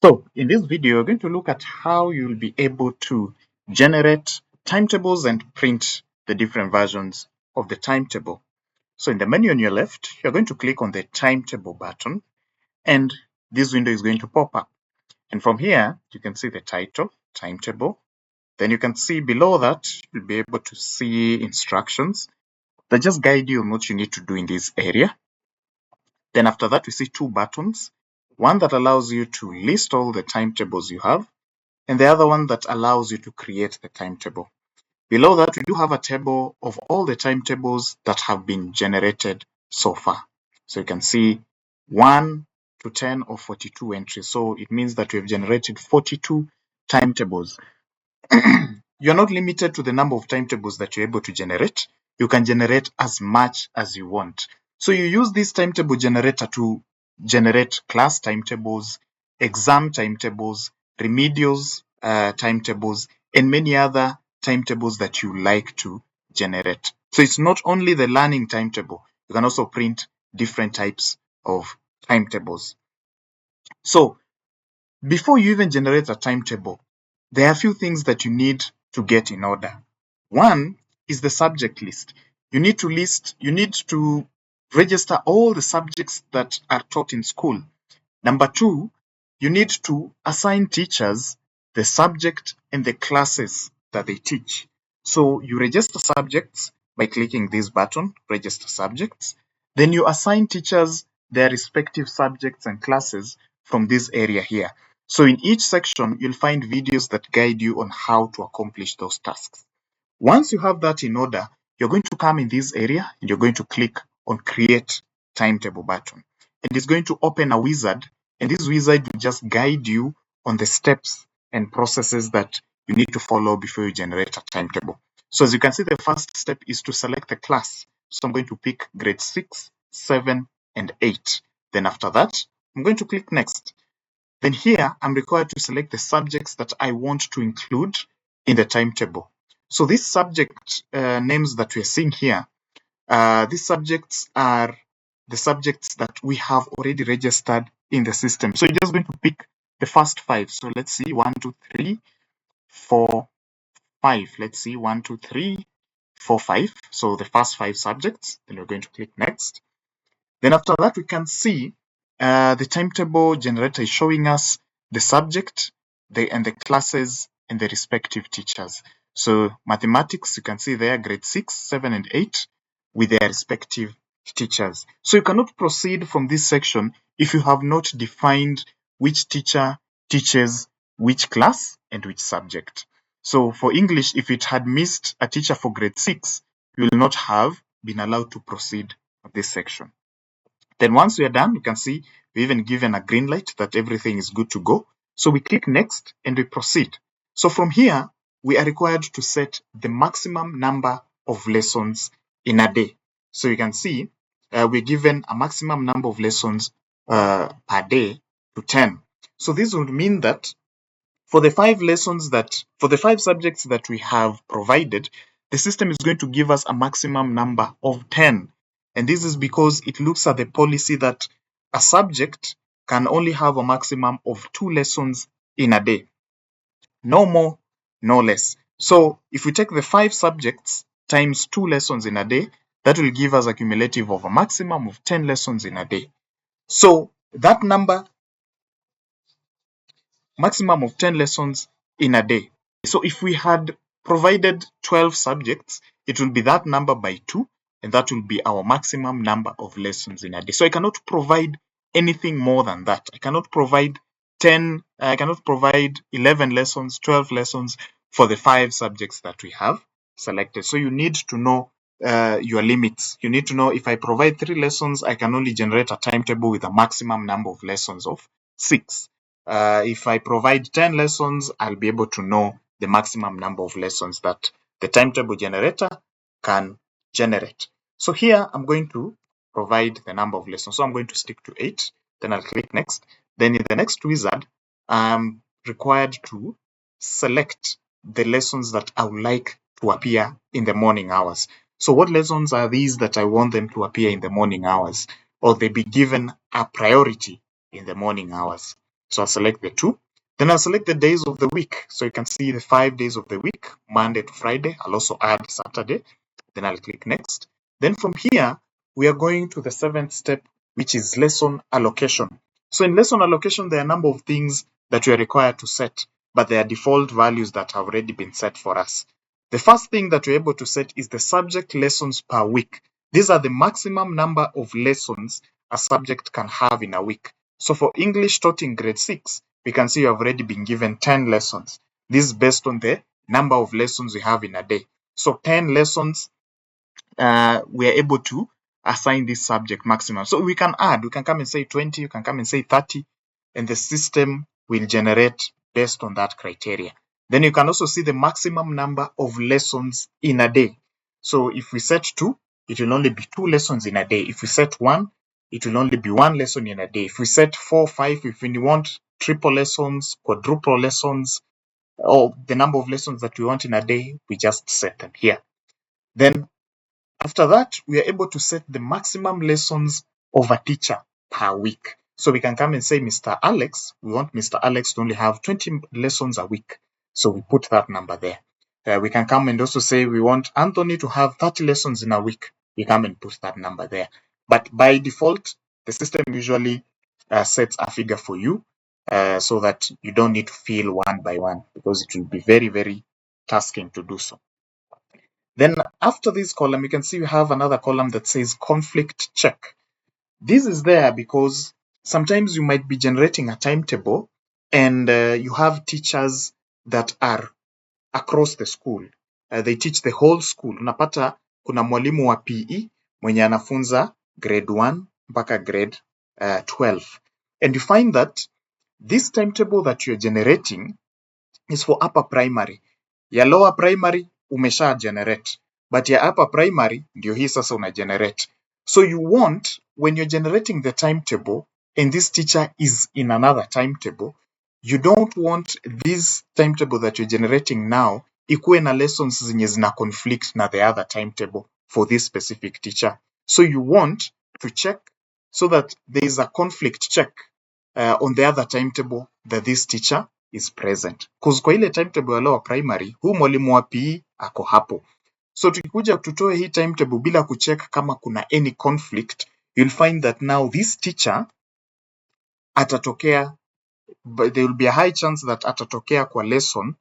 So in this video, we're going to look at how you'll be able to generate timetables and print the different versions of the timetable. So in the menu on your left, you're going to click on the timetable button and this window is going to pop up. And from here, you can see the title, timetable. Then you can see below that, you'll be able to see instructions that just guide you on what you need to do in this area. Then after that, we see two buttons, one that allows you to list all the timetables you have, and the other one that allows you to create the timetable. Below that, we do have a table of all the timetables that have been generated so far. So you can see 1 to 10 or 42 entries. So it means that we have generated 42 timetables. You're not limited to the number of timetables that you're able to generate. You can generate as much as you want. So you use this timetable generator to generate class timetables, exam timetables, remedials timetables, and many other timetables that you like to generate. So it's not only the learning timetable, you can also print different types of timetables. So before you even generate a timetable, there are a few things that you need to get in order. One is the subject list. You need to register all the subjects that are taught in school. Number two, you need to assign teachers the subject and the classes that they teach. So you register subjects by clicking this button, register subjects. Then you assign teachers their respective subjects and classes from this area here. So in each section, you'll find videos that guide you on how to accomplish those tasks. Once you have that in order, you're going to come in this area and you're going to click on Create Timetable button. And it's going to open a wizard, and this wizard will just guide you on the steps and processes that you need to follow before you generate a timetable. So as you can see, the first step is to select a class. So I'm going to pick grade 6, 7, and 8. Then after that, I'm going to click Next. Then here, I'm required to select the subjects that I want to include in the timetable. So these subject names that we're seeing here, these subjects are the subjects that we have already registered in the system. So you're just going to pick the first 5. So let's see, 1, 2, 3, 4, 5. Let's see, 1, 2, 3, 4, 5. So the first 5 subjects. Then we're going to click Next. Then after that, we can see the timetable generator is showing us the subject, and the classes and the respective teachers. So mathematics, you can see there grade 6, 7, and 8 with their respective teachers. So you cannot proceed from this section if you have not defined which teacher teaches which class and which subject. So for English, if it had missed a teacher for grade 6, you will not have been allowed to proceed with this section. Then once we are done, you can see we're even given a green light that everything is good to go. So we click Next and we proceed. So from here, we are required to set the maximum number of lessons in a day. So you can see we're given a maximum number of lessons per day to 10. So this would mean that for the 5 subjects that we have provided, the system is going to give us a maximum number of 10. And this is because it looks at the policy that a subject can only have a maximum of 2 lessons in a day. No more, no less. So if we take the 5 subjects times 2 lessons in a day, that will give us a cumulative of a maximum of 10 lessons in a day. So that number, maximum of 10 lessons in a day. So if we had provided 12 subjects, it will be that number by 2, and that will be our maximum number of lessons in a day. So I cannot provide anything more than that. I cannot provide 11 lessons, 12 lessons for the 5 subjects that we have selected. So you need to know your limits. You need to know if I provide 3 lessons, I can only generate a timetable with a maximum number of lessons of 6. If I provide 10 lessons, I'll be able to know the maximum number of lessons that the timetable generator can generate. So here I'm going to provide the number of lessons. So I'm going to stick to 8. Then I'll click Next. Then in the next wizard, I'm required to select the lessons that I would like to appear in the morning hours. So what lessons are these that I want them to appear in the morning hours, or they be given a priority in the morning hours? So I'll select the 2. Then I'll select the days of the week. So you can see the 5 days of the week, Monday to Friday. I'll also add Saturday. Then I'll click next. Then from here, we are going to the 7th step, which is lesson allocation. So in lesson allocation, there are a number of things that we are required to set, but they are default values that have already been set for us. The first thing that we're able to set is the subject lessons per week. These are the maximum number of lessons a subject can have in a week. So for English taught in grade 6, we can see you have already been given 10 lessons. This is based on the number of lessons we have in a day. So 10 lessons, we are able to assign this subject maximum. So we can add, we can come and say 20, you can come and say 30, and the system will generate based on that criteria. Then you can also see the maximum number of lessons in a day. So if we set 2, it will only be 2 lessons in a day. If we set 1, it will only be 1 lesson in a day. If we set 4, 5, if we want triple lessons, quadruple lessons, or the number of lessons that we want in a day, we just set them here. Then after that, we are able to set the maximum lessons of a teacher per week. So we can come and say, Mr. Alex, we want Mr. Alex to only have 20 lessons a week. So we put that number there. We can come and also say we want Anthony to have 30 lessons in a week. We come and put that number there. But by default, the system usually sets a figure for you so that you don't need to fill one by one, because it will be very, very tasking to do so. Then after this column, you can see we have another column that says conflict check. This is there because sometimes you might be generating a timetable and you have teachers that are across the school. They teach the whole school. Unapata kuna mwalimu wa PE mwenye anafunza grade 1 mpaka grade 12. And you find that this timetable that you're generating is for upper primary. Ya lower primary umesha generate, but ya upper primary ndio hii sasa una generate. So you want, when you're generating the timetable and this teacher is in another timetable, you don't want this timetable that you're generating now ikuwe na lessons zenye zina conflict na the other timetable for this specific teacher. So you want to check so that there is a conflict check on the other timetable that this teacher is present. Because kwa ile timetable ya lower primary, huu mwalimu wa PE ako hapo. So tukikuja tutoe hii timetable bila kucheck kama kuna any conflict, you'll find that now this teacher atatokea, there will be a high chance that atatokea kwa lesson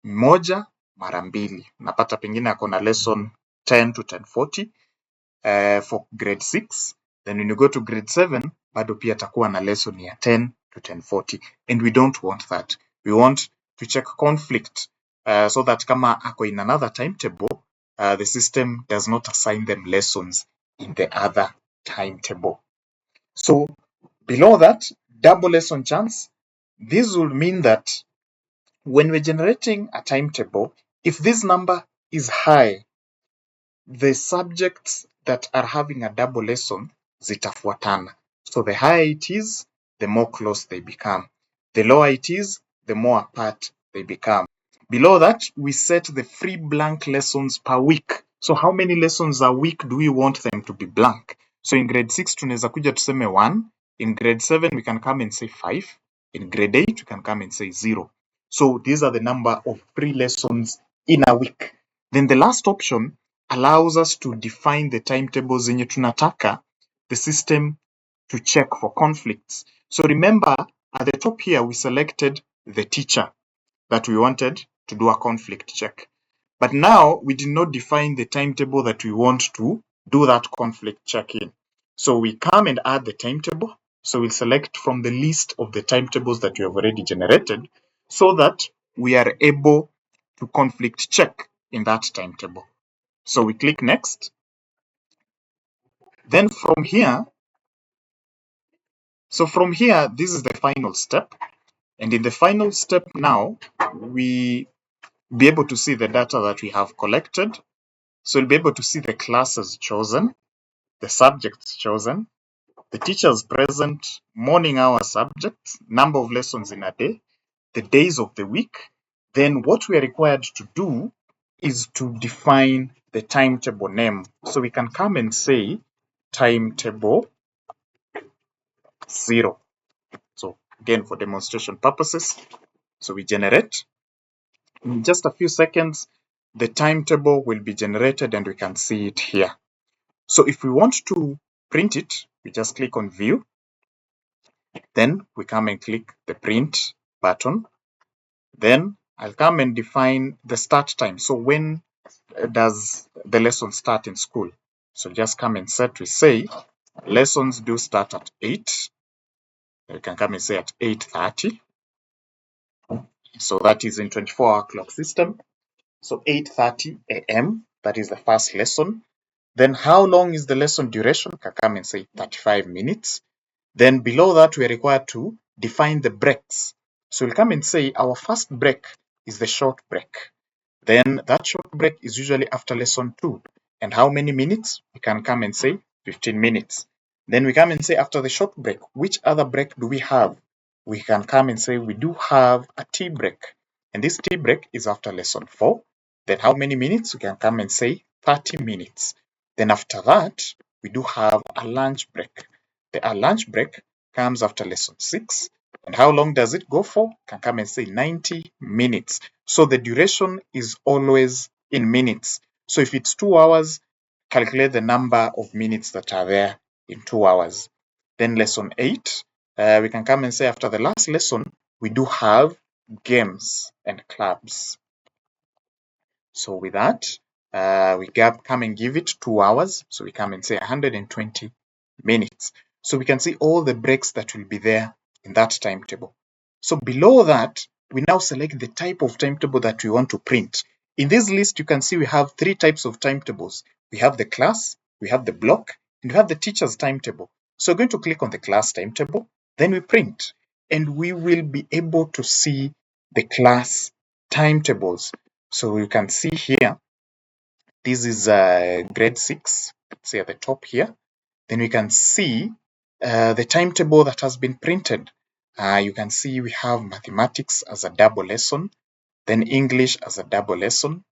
moja mara mbili. Napata pengine ako na lesson 10 to 10:40 for grade 6. Then when you go to grade 7, bado pia atakuwa na lesson ya 10 to 10:40. And we don't want that. We want to check conflict so that kama ako in another timetable, the system does not assign them lessons in the other timetable. So below that, double lesson chance. This will mean that when we're generating a timetable, if this number is high, the subjects that are having a double lesson zitafuatana. So the higher it is, the more close they become. The lower it is, the more apart they become. Below that, we set the free blank lessons per week. So how many lessons a week do we want them to be blank? So in grade 6 tunaweza kuja tuseme 1. In grade 7 we can come and say 5. In grade 8 we can come and say 0. So these are the number of free lessons in a week. Then the last option allows us to define the timetables zenye tunataka the system to check for conflicts. So remember, at the top here, we selected the teacher that we wanted to do a conflict check. But now we did not define the timetable that we want to do that conflict check in. So we come and add the timetable. So we'll select from the list of the timetables that we have already generated so that we are able to conflict check in that timetable. So we click next. Then from here, this is the final step. And in the final step now, we be able to see the data that we have collected. So we'll be able to see the classes chosen, the subjects chosen, the teachers present, morning hour subjects, number of lessons in a day, the days of the week. Then what we are required to do is to define the timetable name. So we can come and say timetable 0. So again for demonstration purposes. So we generate. In just a few seconds, the timetable will be generated and we can see it here. So if we want to print it, we just click on view. Then we come and click the print button. Then I'll come and define the start time. So when does the lesson start in school? So just come and set, we say lessons do start at 8. You can come and say at 8:30. So that is in 24-hour clock system. So 8:30 a.m. that is the first lesson. Then how long is the lesson duration? You can come and say 35 minutes. Then below that, we're required to define the breaks. So we'll come and say our first break is the short break. Then that short break is usually after lesson 2. And how many minutes? We can come and say 15 minutes. Then we come and say after the short break, which other break do we have? We can come and say we do have a tea break. And this tea break is after lesson 4. Then how many minutes? We can come and say 30 minutes. Then after that, we do have a lunch break. The lunch break comes after lesson 6. And how long does it go for? Can come and say 90 minutes. So the duration is always in minutes. So if it's 2 hours, calculate the number of minutes that are there in 2 hours. Then lesson 8, we can come and say after the last lesson, we do have games and clubs. So with that, we come and give it 2 hours. So we come and say 120 minutes. So we can see all the breaks that will be there in that timetable. So below that, we now select the type of timetable that we want to print. In this list, you can see we have 3 types of timetables. We have the class, we have the block, and we have the teacher's timetable. So we're going to click on the class timetable, then we print, and we will be able to see the class timetables. So you can see here, this is grade 6, see at the top here. Then we can see the timetable that has been printed. You can see we have mathematics as a double lesson, then English as a double lesson.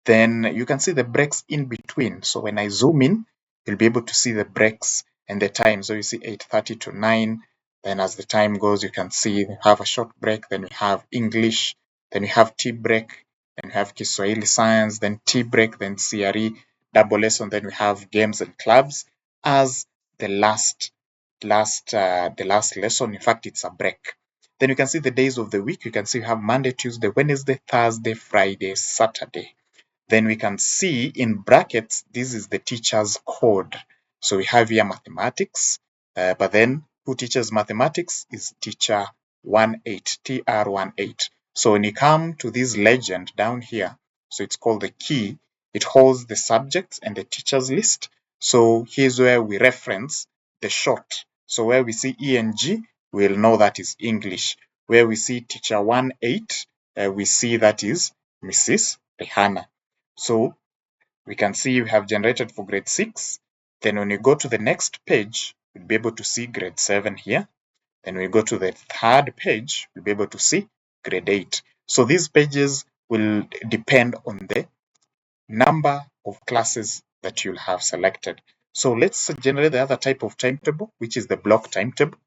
Then you can see the breaks in between. So when I zoom in, you'll be able to see the breaks and the time. So you see 8:30 to 9. Then as the time goes, you can see we have a short break. Then we have English. Then we have tea break. Then we have Kiswahili science. Then tea break. Then CRE double lesson. Then we have games and clubs as the last lesson. In fact, it's a break. Then you can see the days of the week. You can see we have Monday, Tuesday, Wednesday, Thursday, Friday, Saturday. Then we can see in brackets, this is the teacher's code. So we have here mathematics, but then who teaches mathematics is teacher 18, TR18. So when you come to this legend down here, so it's called the key, it holds the subjects and the teacher's list. So here's where we reference the short. So where we see ENG, we'll know that is English. Where we see teacher 18, we see that is Mrs. Rihanna. So we can see we have generated for grade 6. Then when you go to the next page, you'll be able to see grade 7 here. Then we go to the third page, you'll be able to see grade 8. So these pages will depend on the number of classes that you'll have selected. So let's generate the other type of timetable, which is the block timetable.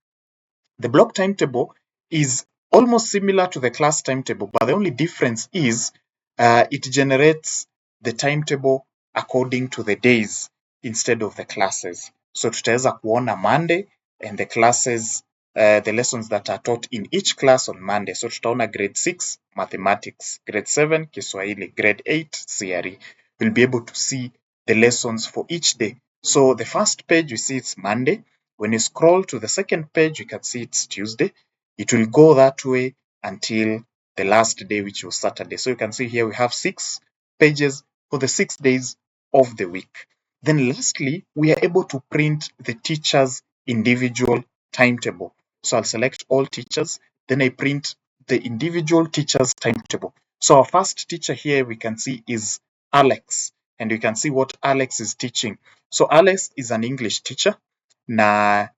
The block timetable is almost similar to the class timetable, but the only difference is it generates the timetable according to the days instead of the classes. So tutaweza kuona Monday and the classes, the lessons that are taught in each class on Monday. So tutaona grade 6 mathematics, grade 7 Kiswahili, grade 8 CRE. We'll be able to see the lessons for each day. So the first page you see it's Monday. When you scroll to the second page, you can see it's Tuesday. It will go that way until the last day, which was Saturday. So you can see here we have 6 pages for the 6 days of the week. Then lastly, we are able to print the teacher's individual timetable. So I'll select all teachers, then I print the individual teacher's timetable. So our first teacher here we can see is Alex, and you can see what Alex is teaching. So Alex is an English teacher. Na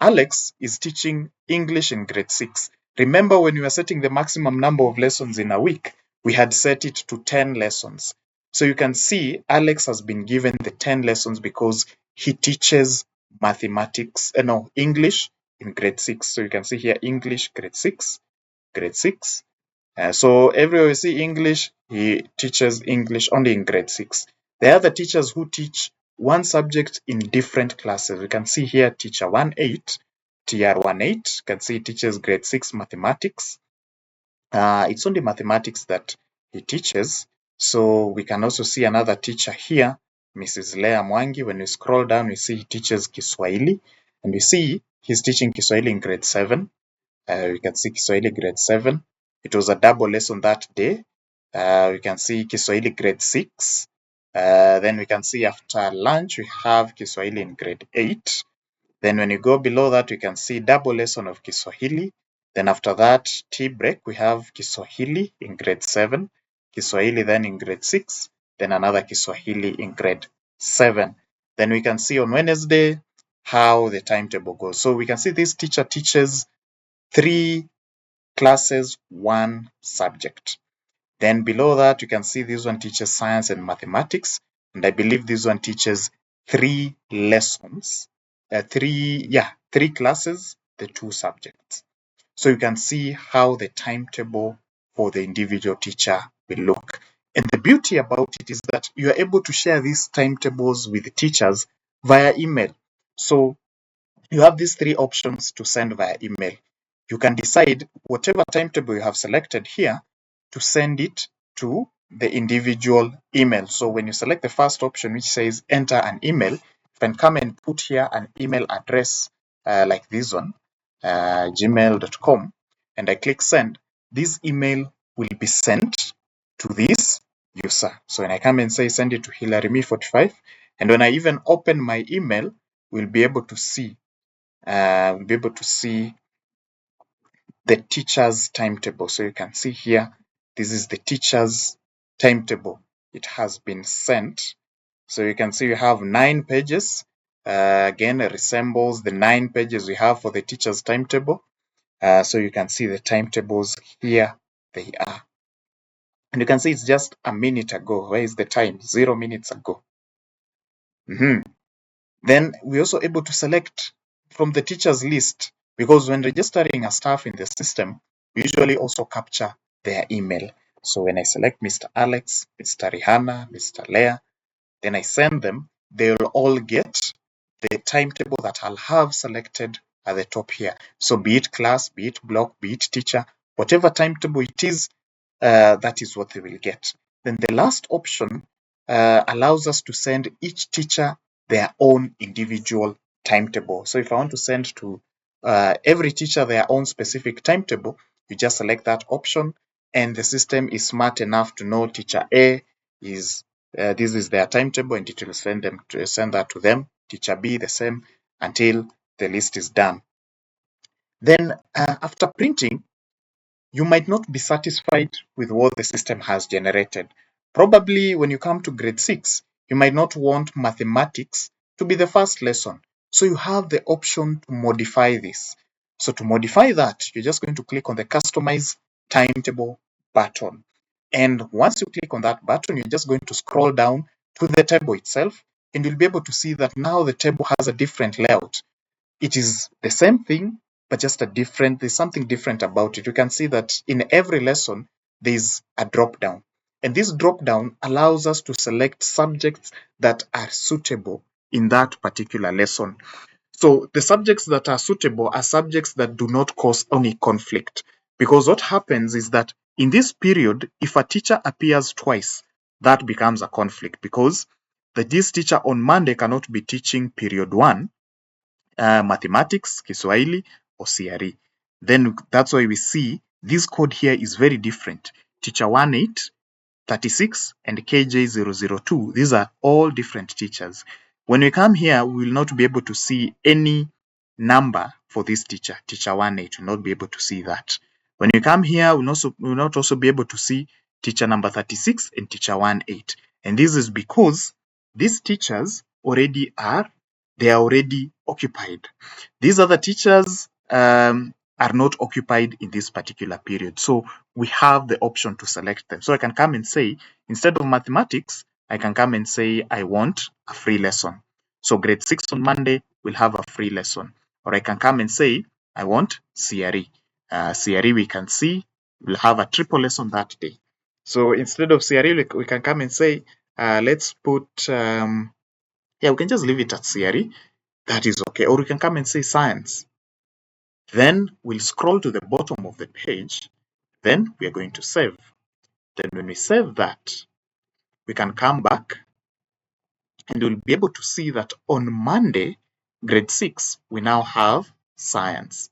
Alex is teaching English in grade 6. Remember when we were setting the maximum number of lessons in a week, we had set it to 10 lessons. So you can see Alex has been given the 10 lessons because he teaches mathematics, English in grade 6. So you can see here English grade 6, grade 6. So everywhere we see English, he teaches English only in grade 6. There are other teachers who teach one subject in different classes. We can see here teacher 1-8, TR18. You can see he teaches grade 6 mathematics. It's only mathematics that he teaches. So we can also see another teacher here, Mrs. Lea Mwangi. When we scroll down, we see he teaches Kiswahili. And we see he's teaching Kiswahili in grade 7. We can see Kiswahili grade 7. It was a double lesson that day. We can see Kiswahili grade 6. Then we can see after lunch, we have Kiswahili in grade 8. Then when you go below that, we can see double lesson of Kiswahili. Then after that, tea break, we have Kiswahili in grade 7, Kiswahili then in grade 6, then another Kiswahili in grade 7. Then we can see on Wednesday how the timetable goes. So we can see this teacher teaches 3 classes, 1 subject. Then below that, you can see this one teaches science and mathematics. And I believe this one teaches 3 lessons, 3 classes, the 2 subjects. So you can see how the timetable for the individual teacher will look. And the beauty about it is that you are able to share these timetables with the teachers via email. So you have these 3 options to send via email. You can decide whatever timetable you have selected here to send it to the individual email. So when you select the first option, which says enter an email, you can come and put here an email address like this one, gmail.com, and I click send. This email will be sent to this user. So when I come and say send it to HillaryMe45, and when I even open my email, we'll be able to see the teacher's timetable. So you can see here, this is the teacher's timetable. It has been sent. So you can see we have 9 pages. Again, it resembles the 9 pages we have for the teacher's timetable. So you can see the timetables here. They are. And you can see it's just a minute ago. Where is the time? 0 minutes ago. Then we're also able to select from the teachers list, because when registering a staff in the system, we usually also capture their email. So when I select Mr. Alex, Mr. Rihanna, Mr. Leah, then I send them, they'll all get the timetable that I'll have selected at the top here. So be it class, be it block, be it teacher, whatever timetable it is, that is what they will get. Then the last option allows us to send each teacher their own individual timetable. So if I want to send to every teacher their own specific timetable, you just select that option, and the system is smart enough to know teacher A is this is their timetable, and it will send that to them. Teacher B the same until the list is done. Then after printing, you might not be satisfied with what the system has generated. Probably when you come to grade 6, you might not want mathematics to be the first lesson. So you have the option to modify this. So to modify that, you're just going to click on the Customize Timetable button. And once you click on that button, you're just going to scroll down to the table itself, and you'll be able to see that now the table has a different layout. It is the same thing, but just there's something different about it. You can see that in every lesson, there's a drop down. And this drop down allows us to select subjects that are suitable in that particular lesson. So the subjects that are suitable are subjects that do not cause any conflict. Because what happens is that in this period, if a teacher appears twice, that becomes a conflict, because this teacher on Monday cannot be teaching period 1, mathematics, Kiswahili, or CRE. Then that's why we see this code here is very different. Teacher 1836 and KJ002, these are all different teachers. When we come here, we will not be able to see any number for this teacher. Teacher 18 will not be able to see that. When you come here, we will not also be able to see teacher number 36 and teacher 18. And this is because these teachers they are already occupied. These other teachers are not occupied in this particular period. So we have the option to select them. So I can come and say, instead of mathematics, I can come and say I want a free lesson. So grade 6 on Monday will have a free lesson. or I can come and say, I want CRE. CRE, we can see, we'll have a triple lesson that day. So instead of CRE, we can come and say, let's put, we can just leave it at CRE. That is okay. Or we can come and say science. Then we'll scroll to the bottom of the page. Then we are going to save. Then when we save that, we can come back and you'll be able to see that on Monday, grade 6, we now have science.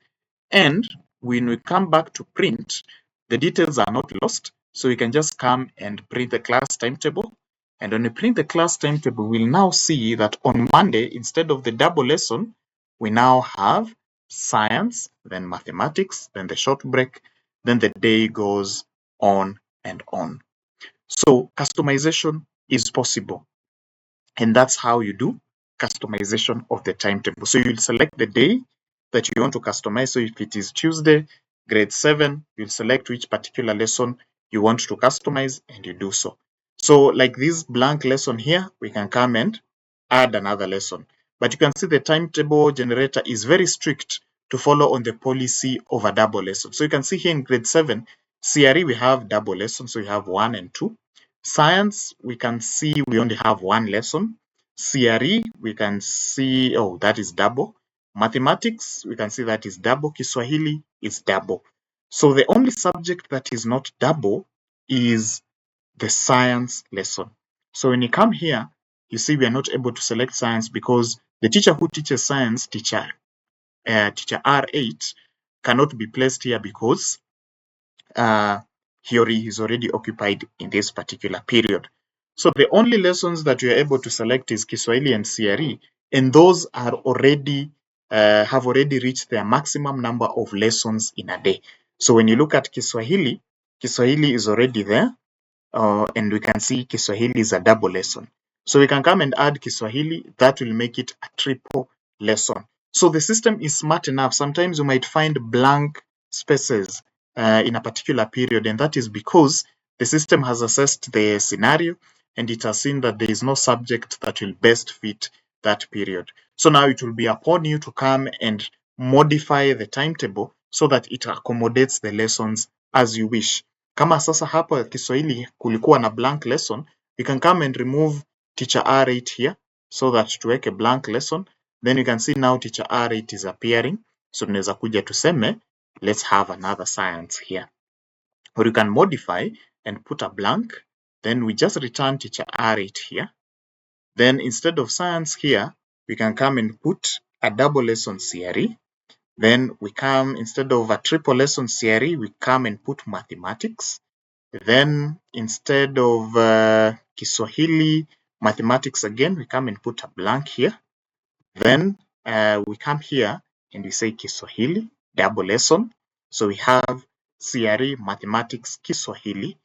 And when we come back to print, the details are not lost. So we can just come and print the class timetable. And when we print the class timetable, we'll now see that on Monday, instead of the double lesson, we now have science, then mathematics, then the short break, then the day goes on and on. So customization is possible. And that's how you do customization of the timetable. So you'll select the day that you want to customize. So if it is Tuesday, grade 7, you'll select which particular lesson you want to customize and you do so. So like this blank lesson here, we can come and add another lesson. But you can see the timetable generator is very strict to follow on the policy of a double lesson. So you can see here in grade 7, CRE, we have double lessons. So we have 1 and 2. Science, we can see we only have one lesson. CRE, we can see, oh, that is double. Mathematics, we can see that is double. Kiswahili is double. So the only subject that is not double is the science lesson. So when you come here, you see we are not able to select science because the teacher who teaches science, teacher R8, cannot be placed here because he is already occupied in this particular period. So the only lessons that you are able to select is Kiswahili and CRE, and those are already have already reached their maximum number of lessons in a day. So when you look at Kiswahili, Kiswahili is already there, and we can see Kiswahili is a double lesson. So we can come and add Kiswahili, that will make it a triple lesson. So the system is smart enough. Sometimes you might find blank spaces in a particular period, and that is because the system has assessed the scenario and it has seen that there is no subject that will best fit that period. So now it will be upon you to come and modify the timetable so that it accommodates the lessons as you wish. Kama sasa hapa Kiswahili kulikuwa na blank lesson, you can come and remove teacher R8 here so that tuweke blank lesson. Then you can see now teacher R8 is appearing. So tunaweza kuja tuseme, let's have another science here. Or you can modify and put a blank. Then we just return teacher R8 here. Then instead of science here, we can come and put a double lesson CRE. Then we come, instead of a triple lesson CRE, we come and put mathematics. Then instead of Kiswahili, mathematics again, we come and put a blank here. Then we come here and we say Kiswahili, double lesson. So we have CRE, mathematics, Kiswahili.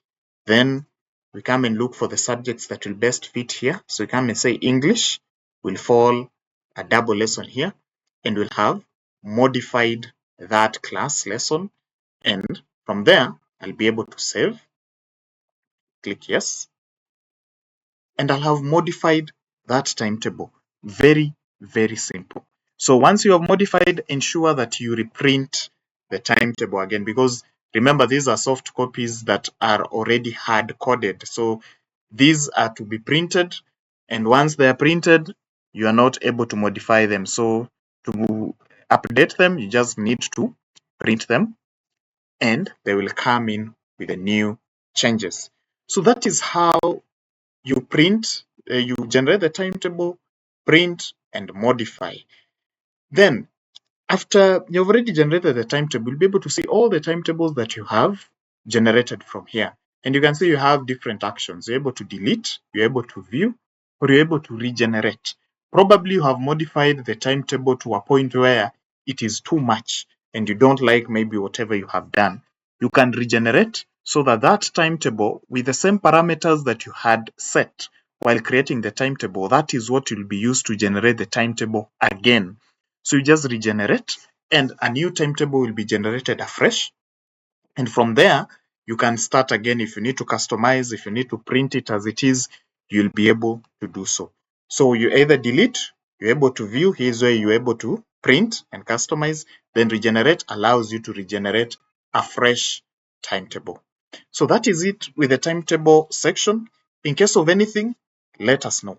Then we come and look for the subjects that will best fit here. So we come and say English will fall a double lesson here, and we'll have modified that class lesson. And from there, I'll be able to save. Click yes. And I'll have modified that timetable. Very, very simple. So once you have modified, ensure that you reprint the timetable again, because remember, these are soft copies that are already hard coded. So these are to be printed, and once they are printed, you are not able to modify them. So to update them, you just need to print them, and they will come in with the new changes. So that is how you print, you generate the timetable, print, and modify. Then, after you've already generated the timetable, you'll be able to see all the timetables that you have generated from here. And you can see you have different actions. You're able to delete, you're able to view, or you're able to regenerate. Probably you have modified the timetable to a point where it is too much and you don't like maybe whatever you have done. You can regenerate so that that timetable, with the same parameters that you had set while creating the timetable, that is what will be used to generate the timetable again. So you just regenerate and a new timetable will be generated afresh. And from there, you can start again. If you need to customize, if you need to print it as it is, you'll be able to do so. So you either delete, you're able to view, here's where you're able to print and customize, then regenerate allows you to regenerate a fresh timetable. So that is it with the timetable section. In case of anything, let us know.